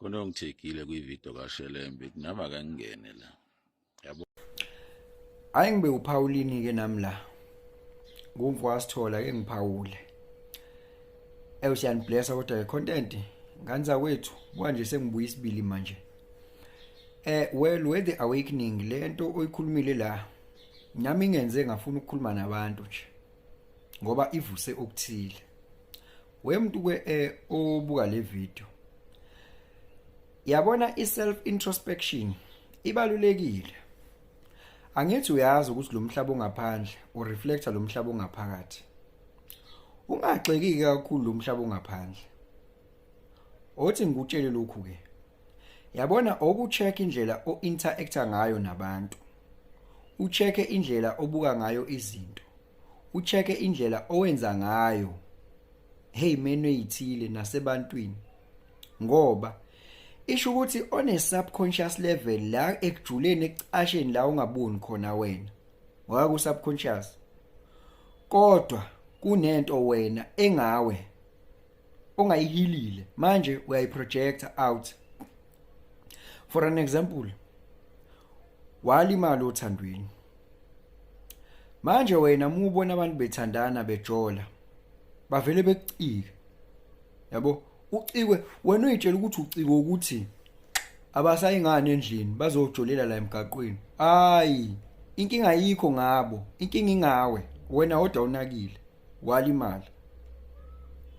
Konongithekile kwividiyo kaShelembe kunama kangene la. Yabo. Hayi ngibe uPaulini ke nami la. Ngumva Sithola ke ngiphawule. Siyanblessa kodwa le content nganza kwethu buka nje sengibuya isibili manje. Well with the awakening lento oyikhulumile la. Nami ngenze ngafuna ukukhuluma nabantu nje. Ngoba ivuse okuthile. Wemuntu ke obuka le video. Yabona iself introspection ibalulekile. Angithi uyazi ukuthi lo mhlaba ongaphandle ureflector lo mhlaba ongaphakathi. Ungagxekiki kakhulu lo mhlaba ongaphandle. Othi ngikutshele lokhu ke. Yabona okucheck indlela o-interacta ngayo nabantu. Uchecke indlela obuka ngayo izinto. Uchecke indlela owenza ngayo. Hey menu eyithile nasebantwini. Ngoba isho ukuthi on a subconscious level la ekujuleni ecasheni la ungaboni khona wena. Ngoba ku subconscious. Kodwa kunento wena engawe ongayihilile manje uyayiprojecta out. For an example, walimala othandweni. Manje wena mubona abantu bethandana bejola bavele bekucike. Yabo, ucikwe wena uyitshela ukuthi ucike ukuthi abasayingane endlini bazojolela la emgaqweni. Hayi, inkinga ayikho ngabo, inkinga ingawe. Wena odwa unakile, walimala.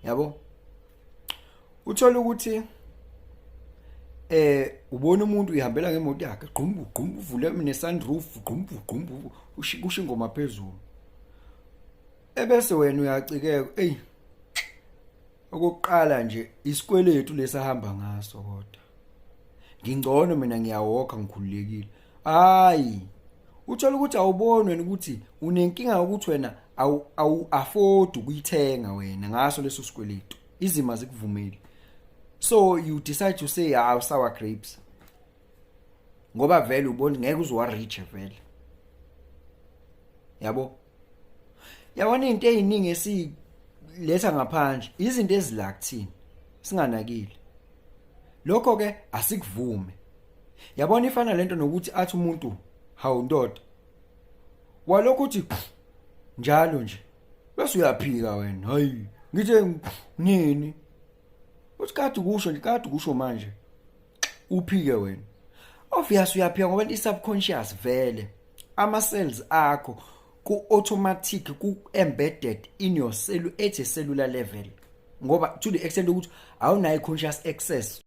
Yabo? Uthola ukuthi ubona umuntu uyihambela ngemoto yakhe, gqumbu gqumbu uvule ne sunroof, gqumbu gqumbu kusha ingoma phezulu. Ebese wena uyacikeka, okokuqala nje isikweletu lesahamba ngaso kodwa. Ngingcono mina ngiyawokha ngikhululekile. Hayi. Uthola ukuthi awuboni wena ukuthi unenkinga ukuthi wena awu afford ukuyithenga wena ngaso leso sikweletu. Izima zikuvumeli. So you decide to say sour grapes. Ngoba vele ubona ngeke uzwa rich vele. Yabo? Yabona into eziningi esiletha ngaphandle izinto ezila kuthini singanakile. Lokho ke asikuvume. Yabona ifana lento nokuthi athi umuntu hawu ndoda. Walokho uthi njalo nje. Bese uyaphika wena. Hayi, ngithe nini? Uthi kade kusho manje. Uphike wena. Obvious uyaphika ngoba i-subconscious vele ama cells akho ku automatic ku embedded in your cell at a cellular level. Ngoba to the extent ukuthi awunayo conscious access